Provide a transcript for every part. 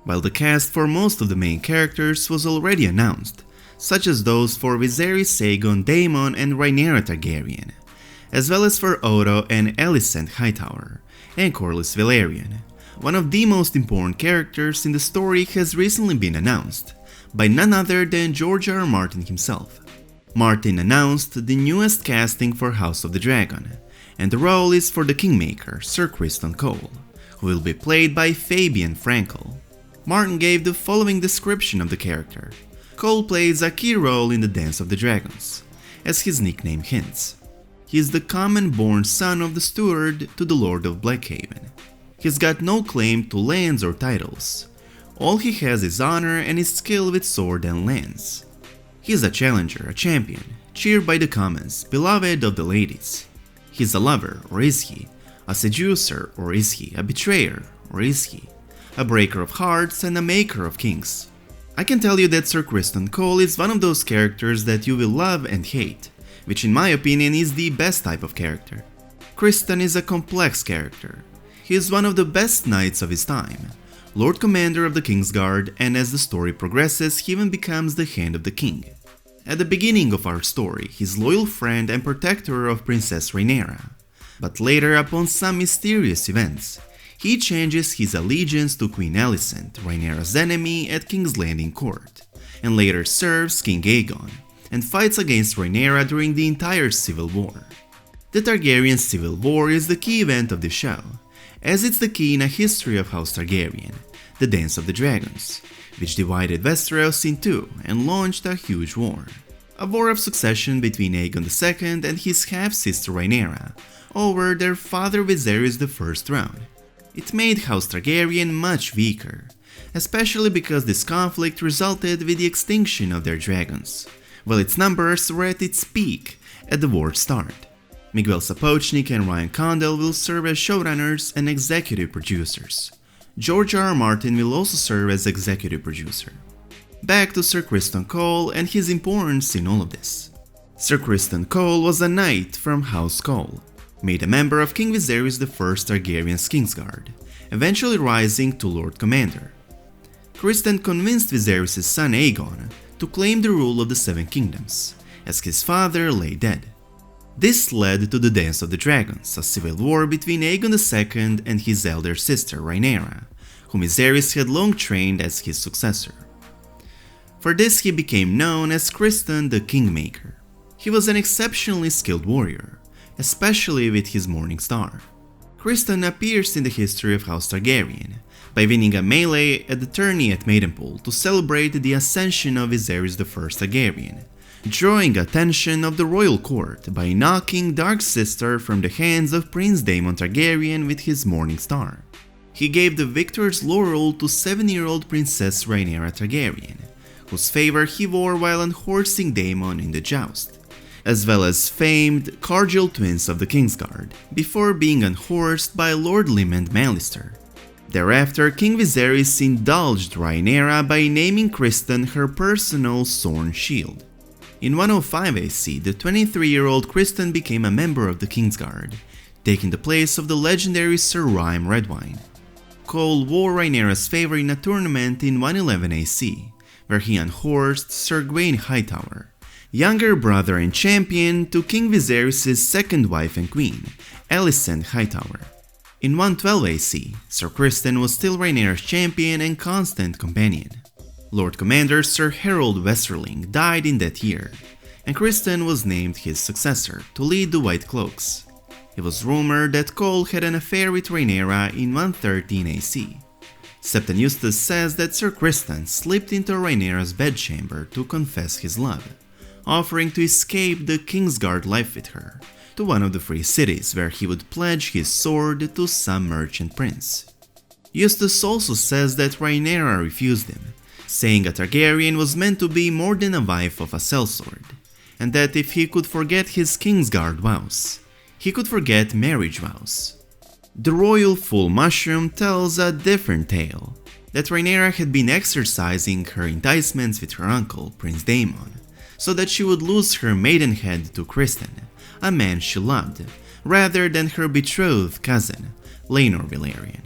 while the cast for most of the main characters was already announced, such as those for Viserys, Aegon, Daemon and Rhaenyra Targaryen, as well as for Otto and Alicent Hightower, and Corlys Velaryon. One of the most important characters in the story has recently been announced, by none other than George R. R. Martin himself. Martin announced the newest casting for House of the Dragon, and the role is for the Kingmaker, Sir Criston Cole, who will be played by Fabian Frankel. Martin gave the following description of the character. Cole plays a key role in the Dance of the Dragons, as his nickname hints. He is the common-born son of the steward to the Lord of Blackhaven. He's got no claim to lands or titles. All he has is honor and his skill with sword and lance. He's a challenger, a champion, cheered by the commons, beloved of the ladies. He's a lover, or is he? A seducer, or is he? A betrayer, or is he? A breaker of hearts and a maker of kings. I can tell you that Sir Criston Cole is one of those characters that you will love and hate, which in my opinion is the best type of character. Criston is a complex character. He is one of the best knights of his time, Lord Commander of the Kingsguard, and as the story progresses he even becomes the Hand of the King. At the beginning of our story, his loyal friend and protector of Princess Rhaenyra. But later, upon some mysterious events, he changes his allegiance to Queen Alicent, Rhaenyra's enemy at King's Landing Court, and later serves King Aegon, and fights against Rhaenyra during the entire Civil War. The Targaryen Civil War is the key event of the show, as it's the key in a history of House Targaryen, the Dance of the Dragons, which divided Westeros in two and launched a huge war. A war of succession between Aegon II and his half-sister Rhaenyra over their father Viserys I's throne. It made House Targaryen much weaker, especially because this conflict resulted with the extinction of their dragons, while its numbers were at its peak at the war's start. Miguel Sapochnik and Ryan Condal will serve as showrunners and executive producers. George R. R. Martin will also serve as executive producer. Back to Sir Criston Cole and his importance in all of this. Sir Criston Cole was a knight from House Cole, made a member of King Viserys I Targaryen's Kingsguard, eventually rising to Lord Commander. Criston convinced Viserys' son Aegon to claim the rule of the Seven Kingdoms, as his father lay dead. This led to the Dance of the Dragons, a civil war between Aegon II and his elder sister Rhaenyra, whom Viserys had long trained as his successor. For this he became known as Criston the Kingmaker. He was an exceptionally skilled warrior, especially with his Morning Star. Criston appears in the history of House Targaryen by winning a melee at the tourney at Maidenpool to celebrate the ascension of Viserys I Targaryen, drawing attention of the royal court by knocking Dark Sister from the hands of Prince Daemon Targaryen with his Morning Star. He gave the victor's laurel to 7-year-old Princess Rhaenyra Targaryen, whose favor he wore while unhorsing Daemon in the joust, as well as famed Cargill twins of the Kingsguard, before being unhorsed by Lord Lymond Mallister. Thereafter, King Viserys indulged Rhaenyra by naming Criston her personal Sorn Shield. In 105 AC, the 23-year-old Criston became a member of the Kingsguard, taking the place of the legendary Sir Rhaem Redwyne. Cole wore Rhaenyra's favor in a tournament in 111 AC, where he unhorsed Sir Gawain Hightower, younger brother and champion to King Viserys' second wife and queen, Alicent Hightower. In 112 AC, Sir Criston was still Rhaenyra's champion and constant companion. Lord Commander Sir Harold Westerling died in that year, and Criston was named his successor to lead the White Cloaks. It was rumored that Cole had an affair with Rhaenyra in 113 AC. Septon Eustace says that Sir Criston slipped into Rhaenyra's bedchamber to confess his love, offering to escape the Kingsguard life with her to one of the free cities where he would pledge his sword to some merchant prince. Eustace also says that Rhaenyra refused him, saying a Targaryen was meant to be more than a wife of a sellsword, and that if he could forget his Kingsguard vows, he could forget marriage vows. The royal full mushroom tells a different tale, that Rhaenyra had been exercising her enticements with her uncle, Prince Daemon, so that she would lose her maidenhead to Criston, a man she loved, rather than her betrothed cousin, Laenor Velaryon.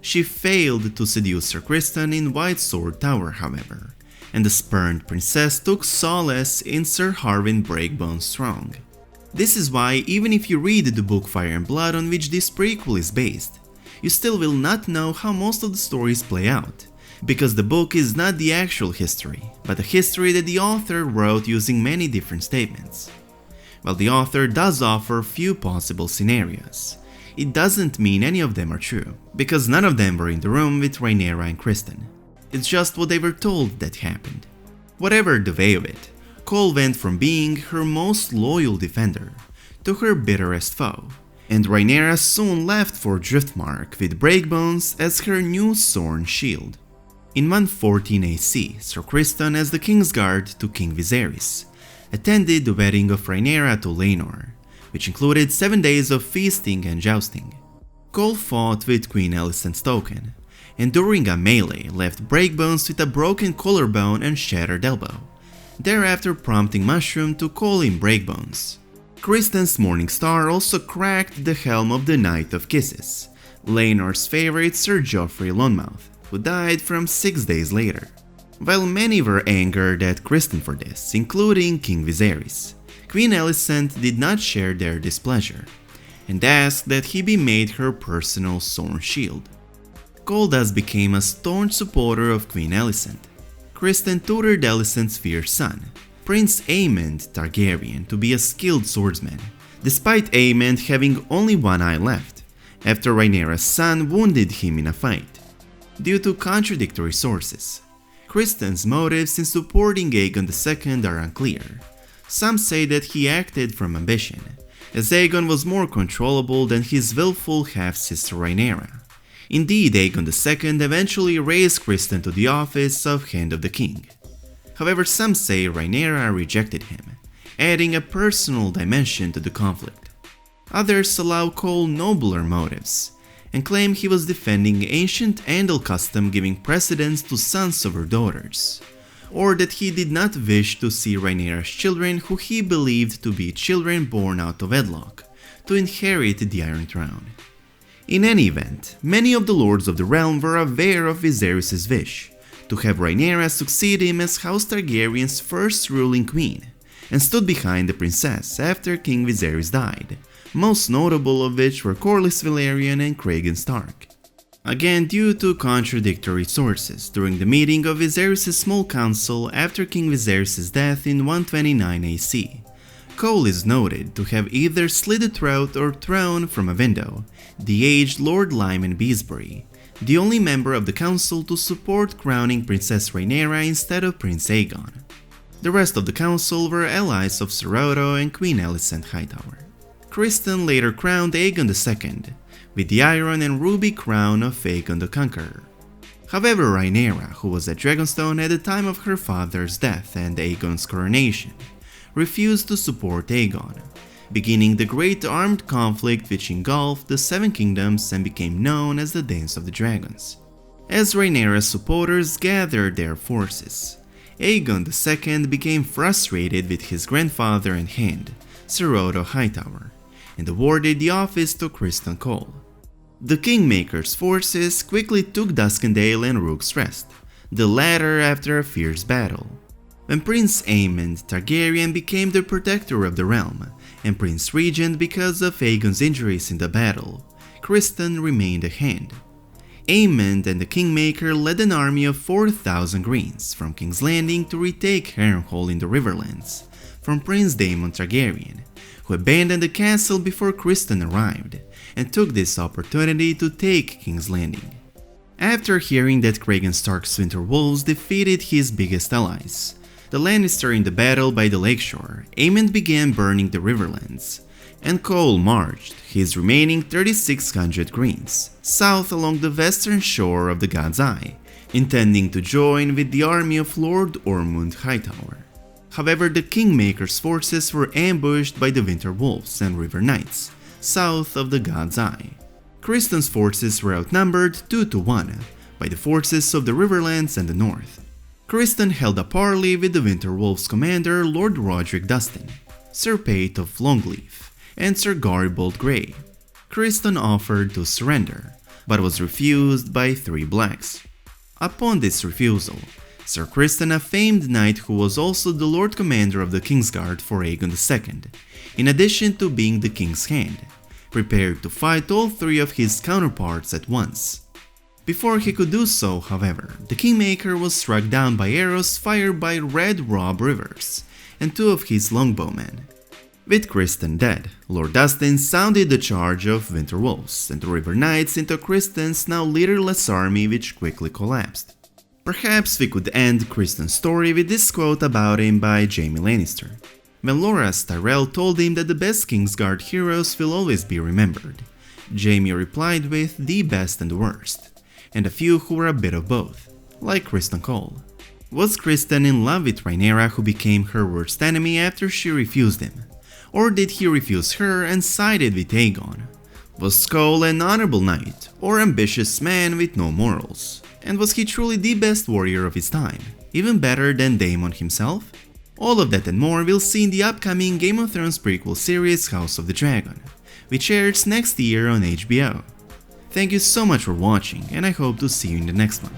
She failed to seduce Sir Criston in White Sword Tower, however, and the spurned princess took solace in Sir Harwin Breakbone Strong. This is why, even if you read the book Fire and Blood on which this prequel is based, you still will not know how most of the stories play out, because the book is not the actual history, but a history that the author wrote using many different statements. While the author does offer few possible scenarios, it doesn't mean any of them are true, because none of them were in the room with Rhaenyra and Criston. It's just what they were told that happened. Whatever the way of it, Cole went from being her most loyal defender to her bitterest foe, and Rhaenyra soon left for Driftmark with Breakbones as her new sworn shield. In 114 AC, Sir Criston as the Kingsguard to King Viserys attended the wedding of Rhaenyra to Laenor, which included 7 days of feasting and jousting. Cole fought with Queen Alicent's token, and during a melee left Breakbones with a broken collarbone and shattered elbow, thereafter prompting Mushroom to call in Breakbones. Criston's Morning Star also cracked the helm of the Knight of Kisses, Laenor's favorite Sir Joffrey Lonmouth, who died from 6 days later. While many were angered at Criston for this, including King Viserys, Queen Alicent did not share their displeasure, and asked that he be made her personal sworn shield. Cole thus became a staunch supporter of Queen Alicent. Criston tutored Alicent's fierce son, Prince Aemond Targaryen, to be a skilled swordsman, despite Aemond having only one eye left, after Rhaenyra's son wounded him in a fight. Due to contradictory sources, Criston's motives in supporting Aegon II are unclear. Some say that he acted from ambition, as Aegon was more controllable than his willful half-sister Rhaenyra. Indeed, Aegon II eventually raised Criston to the office of Hand of the King. However, some say Rhaenyra rejected him, adding a personal dimension to the conflict. Others allow Cole nobler motives, and claim he was defending ancient Andal custom giving precedence to sons over daughters, or that he did not wish to see Rhaenyra's children, who he believed to be children born out of wedlock, to inherit the Iron Throne. In any event, many of the Lords of the Realm were aware of Viserys' wish to have Rhaenyra succeed him as House Targaryen's first ruling queen, and stood behind the princess after King Viserys died, most notable of which were Corlys Velaryon and Cragen Stark. Again, due to contradictory sources, during the meeting of Viserys' small council after King Viserys' death in 129 AC, Cole is noted to have either slit the throat or thrown from a window the aged Lord Lyman Beesbury, the only member of the council to support crowning Princess Rhaenyra instead of Prince Aegon. The rest of the council were allies of Sir Otto and Queen Alicent Hightower. Criston later crowned Aegon II, with the iron and ruby crown of Aegon the Conqueror. However, Rhaenyra, who was at Dragonstone at the time of her father's death and Aegon's coronation, refused to support Aegon, beginning the great armed conflict which engulfed the Seven Kingdoms and became known as the Dance of the Dragons. As Rhaenyra's supporters gathered their forces, Aegon II became frustrated with his grandfather in hand, Sir Otto Hightower, and awarded the office to Criston Cole. The Kingmaker's forces quickly took Duskendale and Rook's Rest, the latter after a fierce battle. When Prince Aemond Targaryen became the protector of the realm, and Prince Regent because of Aegon's injuries in the battle, Criston remained a hand. Aemond and the Kingmaker led an army of 4,000 greens from King's Landing to retake Harrenhal in the Riverlands from Prince Daemon Targaryen, who abandoned the castle before Criston arrived, and took this opportunity to take King's Landing. After hearing that Cragen Stark's Winter Wolves defeated his biggest allies, the Lannister in the battle by the lakeshore, Aemond began burning the Riverlands, and Cole marched his remaining 3,600 greens south along the western shore of the God's Eye, intending to join with the army of Lord Ormund Hightower. However, the Kingmaker's forces were ambushed by the Winter Wolves and River Knights, south of the God's Eye. Criston's forces were outnumbered 2-1 by the forces of the Riverlands and the north. Criston held a parley with the Winter Wolves commander Lord Roderick Dustin, Sir Pate of Longleaf, and Sir Garibold Grey. Criston offered to surrender, but was refused by 3 blacks. Upon this refusal, Sir Criston, a famed knight who was also the Lord Commander of the Kingsguard for Aegon II, in addition to being the King's Hand, prepared to fight all 3 of his counterparts at once. Before he could do so, however, the Kingmaker was struck down by arrows fired by Red Rob Rivers and 2 of his longbowmen. With Criston dead, Lord Dustin sounded the charge of Winter Wolves and the River Knights into Criston's now leaderless army, which quickly collapsed. Perhaps we could end Criston's story with this quote about him by Jaime Lannister. When Loras Tyrell told him that the best Kingsguard heroes will always be remembered, Jaime replied with the best and the worst, and a few who were a bit of both, like Criston Cole. Was Criston in love with Rhaenyra, who became her worst enemy after she refused him? Or did he refuse her and sided with Aegon? Was Cole an honorable knight, or ambitious man with no morals? And was he truly the best warrior of his time, even better than Daemon himself? All of that and more we'll see in the upcoming Game of Thrones prequel series House of the Dragon, which airs next year on HBO. Thank you so much for watching, and I hope to see you in the next one.